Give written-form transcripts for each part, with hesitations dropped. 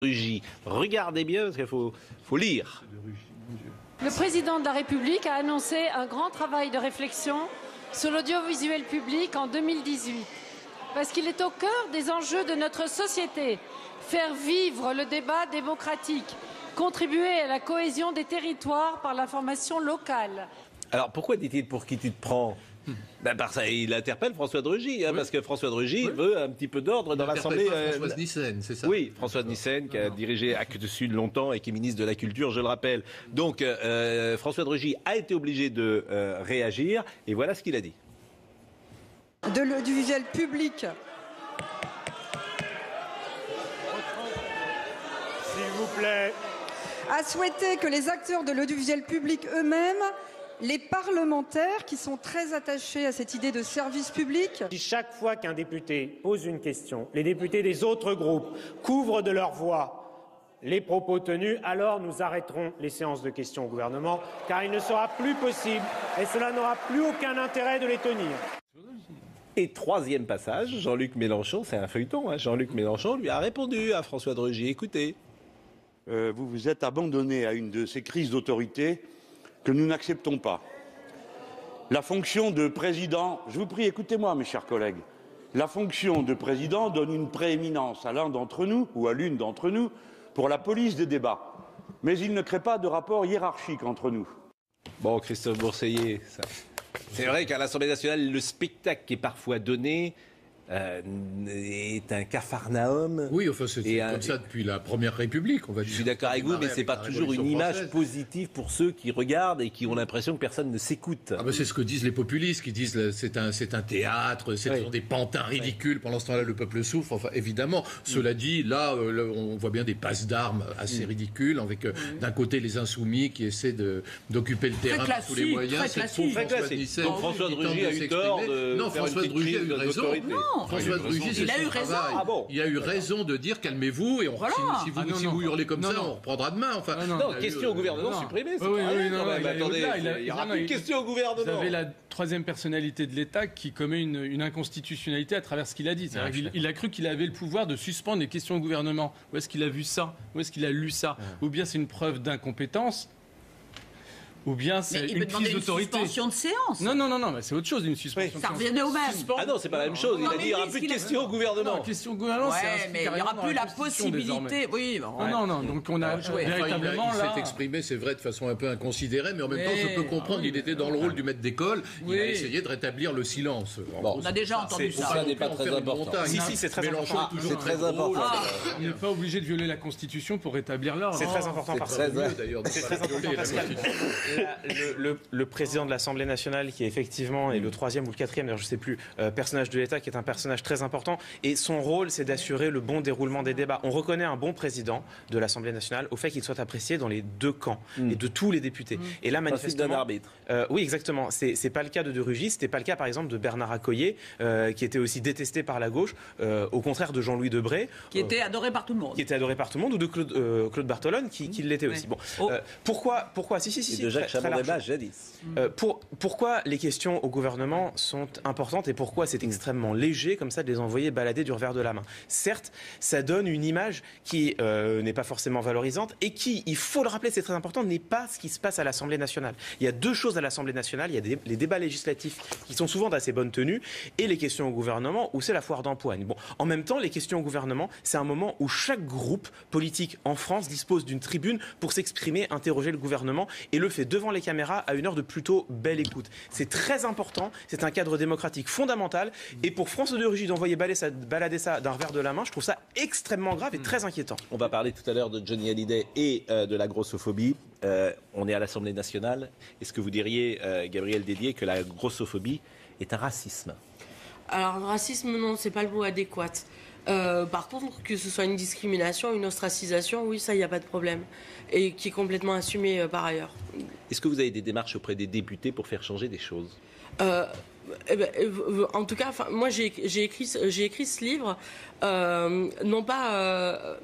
Rugy. Regardez bien parce qu'il faut lire. Le président de la République a annoncé un grand travail de réflexion sur l'audiovisuel public en 2018. Parce qu'il est au cœur des enjeux de notre société. Faire vivre le débat démocratique, contribuer à la cohésion des territoires par l'information locale. Alors pourquoi dit-il pour qui tu te prends ? Parce qu'il interpelle François de Rugy, oui. Parce que François de Rugy veut un petit peu d'ordre dans l'Assemblée. Françoise Nyssen, c'est ça ? Oui, Françoise Nyssen, qui a dirigé Actes Sud longtemps et qui est ministre de la Culture, je le rappelle. Donc François de Rugy a été obligé de réagir, et voilà ce qu'il a dit. De l'audiovisuel public. S'il vous plaît. A souhaité que les acteurs de l'audiovisuel public eux-mêmes, les parlementaires qui sont très attachés à cette idée de service public. Chaque fois qu'un député pose une question, les députés des autres groupes couvrent de leur voix les propos tenus, alors nous arrêterons les séances de questions au gouvernement, car il ne sera plus possible, et cela n'aura plus aucun intérêt de les tenir. Et troisième passage, Jean-Luc Mélenchon, c'est un feuilleton, Jean-Luc Mélenchon lui a répondu à François de Rugy. Écoutez. Vous vous êtes abandonné à une de ces crises d'autorité que nous n'acceptons pas. La fonction de président, je vous prie, écoutez-moi mes chers collègues, la fonction de président donne une prééminence à l'un d'entre nous ou à l'une d'entre nous pour la police des débats. Mais il ne crée pas de rapport hiérarchique entre nous. Bon, Christophe Bourseiller, ça... c'est vrai qu'à l'Assemblée nationale, le spectacle qui est parfois donné est un capharnaüm. Oui, enfin c'est comme ça depuis la Première République, on va dire. Je suis d'accord avec vous, mais c'est pas toujours une image positive pour ceux qui regardent et qui ont l'impression que personne ne s'écoute. Ah ben c'est ce que disent les populistes, qui disent c'est un théâtre, ce sont des pantins ridicules. Pendant ce temps-là, le peuple souffre. Enfin, évidemment, cela dit, là, on voit bien des passes d'armes assez ridicules, avec d'un côté les insoumis qui essaient d'occuper le terrain par tous les moyens. Très classique. Donc François de Rugy a eu tort de non, François de Rugy a eu raison. François de Rugy, c'est son travail. Il a eu raison de dire calmez-vous et si vous hurlez comme ça, on reprendra demain. Enfin, non, question au gouvernement supprimée. Attendez, il n'y aura plus de question au gouvernement. Vous avez la troisième personnalité de l'État qui commet une inconstitutionnalité à travers ce qu'il a dit. Il a cru qu'il avait le pouvoir de suspendre les questions au gouvernement. Où est-ce qu'il a vu ça ? Où est-ce qu'il a lu ça ? Ou bien c'est une preuve d'incompétence, ou bien c'est une prise d'autorité. Une suspension de séance. Non, mais c'est autre chose, une suspension. Ça revenait au même. Ah non, c'est pas la même chose. Il a dit il n'y aura plus de questions au gouvernement. Non, questions au gouvernement, mais il n'y aura plus la possibilité. Oui, non. Donc on a véritablement là. Il s'est exprimé, c'est vrai, de façon un peu inconsidérée, mais en même temps, je peux comprendre. Il était dans le rôle du maître d'école. Il a essayé de rétablir le silence. On a déjà entendu ça. Ça n'est pas très important. Si, c'est très important. C'est très important. On n'est pas obligé de violer la Constitution pour rétablir l'ordre. C'est très important. C'est très important parce que le président de l'Assemblée nationale, qui effectivement est le troisième ou le quatrième, d'ailleurs je ne sais plus, personnage de l'État, qui est un personnage très important, et son rôle c'est d'assurer le bon déroulement des débats. On reconnaît un bon président de l'Assemblée nationale au fait qu'il soit apprécié dans les deux camps et de tous les députés. Et là manifestement, arbitre. Oui exactement, c'est pas le cas de Rugy, c'était pas le cas par exemple de Bernard Accoyer, qui était aussi détesté par la gauche, au contraire de Jean-Louis Debré, qui était adoré par tout le monde, ou de Claude Barthelone qui l'était aussi. Bon, pourquoi si de Jacques Chaban-Delmas jadis. Pourquoi les questions au gouvernement sont importantes et pourquoi c'est extrêmement léger comme ça de les envoyer balader du revers de la main. Certes, ça donne une image qui n'est pas forcément valorisante et qui, il faut le rappeler, c'est très important, n'est pas ce qui se passe à l'Assemblée nationale. Il y a deux choses à l'Assemblée nationale, il y a les débats législatifs qui sont souvent d'assez bonne tenue et les questions au gouvernement où c'est la foire d'empoigne. Bon, en même temps, les questions au gouvernement, c'est un moment où chaque groupe politique en France dispose d'une tribune pour s'exprimer, interroger le gouvernement et le fait devant les caméras à une heure de plutôt belle écoute. C'est très important, c'est un cadre démocratique fondamental et pour François de Rugy d'envoyer balader ça d'un revers de la main, je trouve ça extrêmement grave et très inquiétant. On va parler tout à l'heure de Johnny Hallyday et de la grossophobie. On est à l'Assemblée nationale. Est-ce que vous diriez, Gabriel Dédier, que la grossophobie est un racisme ? Alors, le racisme, non, c'est pas le mot adéquat. Par contre, que ce soit une discrimination, une ostracisation, oui, ça, il n'y a pas de problème. Et qui est complètement assumé par ailleurs. Est-ce que vous avez des démarches auprès des députés pour faire changer des choses ? En tout cas, moi j'ai écrit ce livre non pas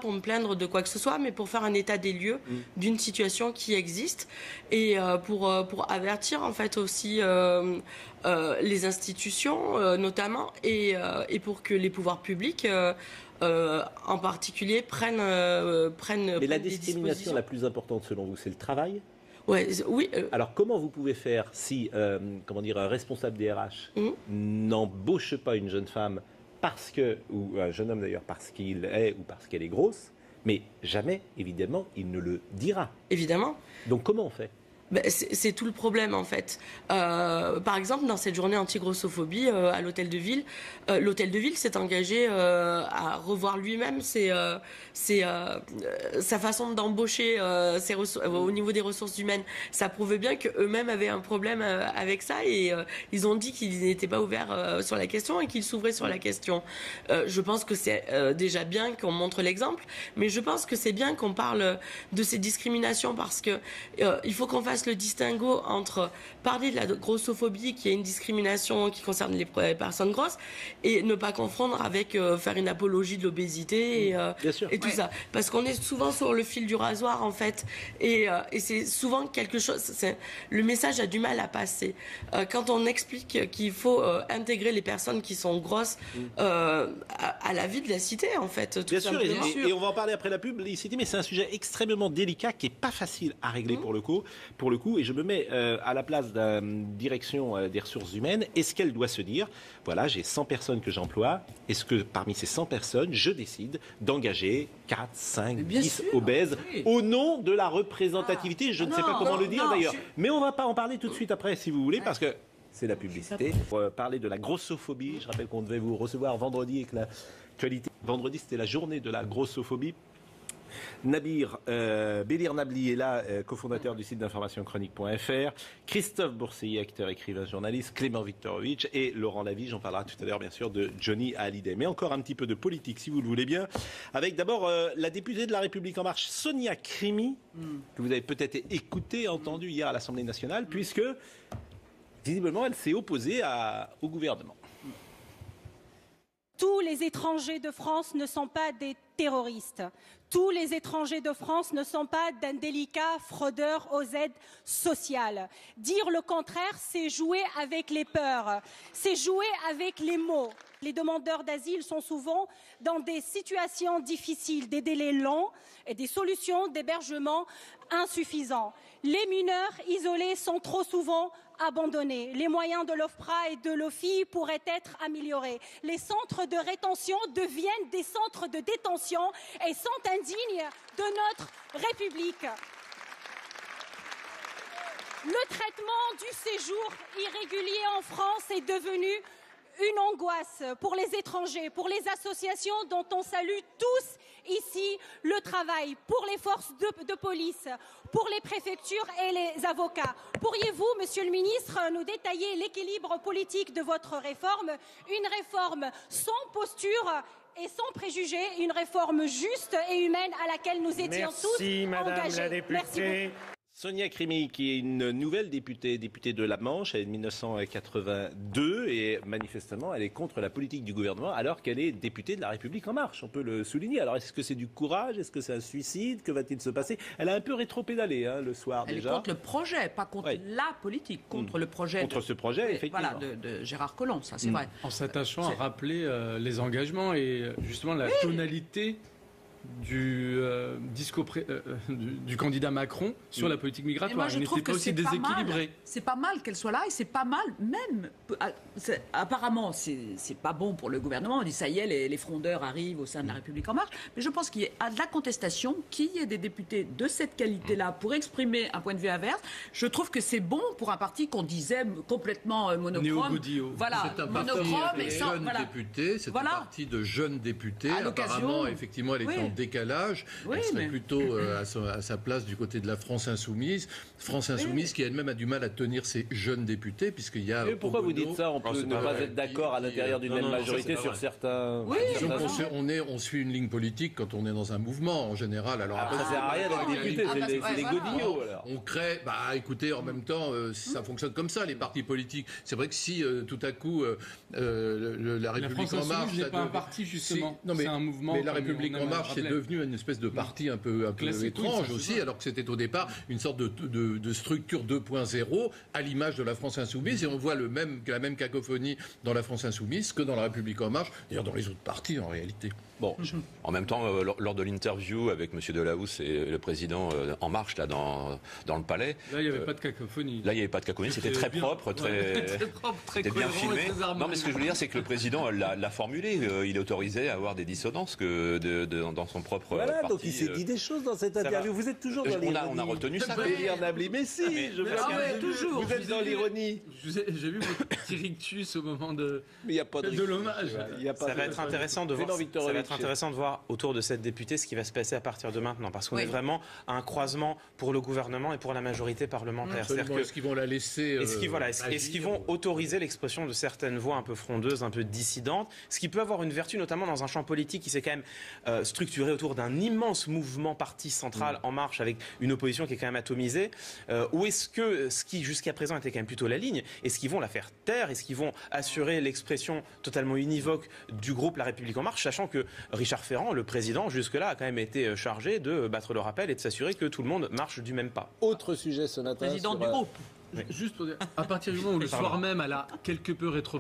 pour me plaindre de quoi que ce soit, mais pour faire un état des lieux d'une situation qui existe et pour avertir en fait aussi les institutions notamment et pour que les pouvoirs publics en particulier prennent Mais la des discrimination dispositions. la plus importante selon vous, c'est le travail? Ouais, oui. Alors comment vous pouvez faire si un responsable des RH n'embauche pas une jeune femme parce que, ou un jeune homme d'ailleurs, parce qu'il est ou parce qu'elle est grosse, mais jamais, évidemment, il ne le dira. Évidemment. Donc comment on fait? C'est tout le problème en fait. Par exemple, dans cette journée anti-grossophobie à l'hôtel de ville s'est engagé à revoir lui-même sa façon d'embaucher au niveau des ressources humaines. Ça prouvait bien qu'eux-mêmes avaient un problème avec ça et ils ont dit qu'ils n'étaient pas ouverts sur la question et qu'ils s'ouvraient sur la question. Je pense que c'est déjà bien qu'on montre l'exemple, mais je pense que c'est bien qu'on parle de ces discriminations parce que il faut qu'on fasse le distinguo entre parler de la grossophobie qui est une discrimination qui concerne les personnes grosses et ne pas confondre avec faire une apologie de l'obésité et tout ça, parce qu'on est souvent sur le fil du rasoir en fait et c'est souvent quelque chose, le message a du mal à passer quand on explique qu'il faut intégrer les personnes qui sont grosses à la vie de la cité en fait, tout bien sûr, simplement. et on va en parler après la publicité, mais c'est un sujet extrêmement délicat qui n'est pas facile à régler pour le coup, et je me mets à la place de la direction des ressources humaines. Est-ce qu'elle doit se dire, voilà, j'ai 100 personnes que j'emploie, est-ce que parmi ces 100 personnes, je décide d'engager 4, 5, 10 obèses au nom de la représentativité? Je ne sais pas comment le dire d'ailleurs, mais on ne va pas en parler tout de suite après si vous voulez, parce que c'est la publicité. Pour parler de la grossophobie, je rappelle qu'on devait vous recevoir vendredi avec l'actualité. Vendredi, c'était la journée de la grossophobie. Nabir Bélir-Nabli est là, cofondateur du site d'information chronique.fr, Christophe Bourseiller, acteur, écrivain, journaliste, Clément Viktorovitch et Laurent Lavige. On parlera tout à l'heure bien sûr de Johnny Hallyday. Mais encore un petit peu de politique si vous le voulez bien, avec d'abord la députée de La République En Marche, Sonia Krimi, que vous avez peut-être écouté, entendu hier à l'Assemblée nationale, puisque visiblement elle s'est opposée au gouvernement. Tous les étrangers de France ne sont pas des terroristes. Tous les étrangers de France ne sont pas d'indélicats fraudeurs aux aides sociales. Dire le contraire, c'est jouer avec les peurs, c'est jouer avec les mots. Les demandeurs d'asile sont souvent dans des situations difficiles, des délais longs et des solutions d'hébergement insuffisants. Les mineurs isolés sont trop souvent abandonnés. Les moyens de l'OFPRA et de l'OFII pourraient être améliorés. Les centres de rétention deviennent des centres de détention et sont indignes de notre République. Le traitement du séjour irrégulier en France est devenu une angoisse pour les étrangers, pour les associations dont on salue tous ici le travail, pour les forces de police, pour les préfectures et les avocats. Pourriez-vous, Monsieur le Ministre, nous détailler l'équilibre politique de votre réforme? Une réforme sans posture et sans préjugés, une réforme juste et humaine à laquelle nous étions tous engagés. La députée. Merci beaucoup. Sonia Krimi, qui est une nouvelle députée de la Manche, elle est de 1982 et manifestement elle est contre la politique du gouvernement alors qu'elle est députée de La République En Marche, on peut le souligner. Alors est-ce que c'est du courage? Est-ce que c'est un suicide? Que va-t-il se passer? Elle a un peu rétropédalé le soir Elle déjà. est contre le projet, pas contre la politique, contre le projet. Contre ce projet, effectivement. Voilà, de Gérard Collomb, ça c'est vrai. En s'attachant à rappeler les engagements et justement la tonalité du discours du candidat Macron sur la politique migratoire. Il n'était pas aussi déséquilibré. C'est pas mal qu'elle soit là et c'est pas mal même. Apparemment, c'est pas bon pour le gouvernement. On dit ça y est, les frondeurs arrivent au sein de La République En Marche. Mais je pense qu'il y a de la contestation, qu'il y ait des députés de cette qualité-là pour exprimer un point de vue inverse. Je trouve que c'est bon pour un parti qu'on disait complètement monochrome. Néo-Godillot. Voilà, c'est un parti de jeunes députés. C'est un parti de jeunes députés. Apparemment, effectivement, elle est en décalage. Elle serait plutôt à sa place du côté de la France Insoumise. France Insoumise qui elle-même a du mal à tenir ses jeunes députés puisqu'il y a... Mais pourquoi vous dites ça? On peut ne pas être d'accord à l'intérieur d'une même majorité sur certains... On suit une ligne politique quand on est dans un mouvement en général. Alors ça sert à rien d'être député, c'est des godillots. On crée... écoutez, en même temps, ça fonctionne comme ça, les partis politiques. C'est vrai que si tout à coup la République En Marche... n'est pas un parti justement, c'est un mouvement. Mais la République En Marche qui est devenu une espèce de parti un peu étrange aussi, alors que c'était au départ une sorte de structure 2.0 à l'image de la France Insoumise, et on voit la même cacophonie dans la France Insoumise que dans la République En Marche, d'ailleurs dans les autres partis en réalité. Bon, en même temps, lors de l'interview avec M. Delahousse et le président En Marche, là, dans le palais... Là, il n'y avait pas de cacophonie. Là, il n'y avait pas de cacophonie, c'était très propre, très bien filmé. Non, mais ce que je veux dire, c'est que le président l'a formulé. Il est autorisé à avoir des dissonances dans son propre parti. Donc il s'est dit des choses dans cette interview. Vous êtes toujours dans l'ironie. On a retenu ça. Mais si, toujours. Vous êtes dans l'ironie. J'ai vu votre petit rictus au moment de l'hommage. Ça va être intéressant de voir. Ça va être intéressant de voir autour de cette députée ce qui va se passer à partir de maintenant, parce qu'on est vraiment à un croisement pour le gouvernement et pour la majorité parlementaire. Est-ce qu'ils vont la laisser Est-ce qu'ils vont autoriser l'expression de certaines voix un peu frondeuses, un peu dissidentes, ce qui peut avoir une vertu notamment dans un champ politique qui s'est quand même structuré autour d'un immense mouvement parti central En Marche avec une opposition qui est quand même atomisée, ou est-ce que ce qui jusqu'à présent était quand même plutôt la ligne, est-ce qu'ils vont la faire taire, est-ce qu'ils vont assurer l'expression totalement univoque du groupe La République En Marche, sachant que Richard Ferrand, le président, jusque-là, a quand même été chargé de battre le rappel et de s'assurer que tout le monde marche du même pas. Autre sujet ce matin. Président du groupe. Juste pour dire, à partir du moment où le soir même, elle a quelque peu rétro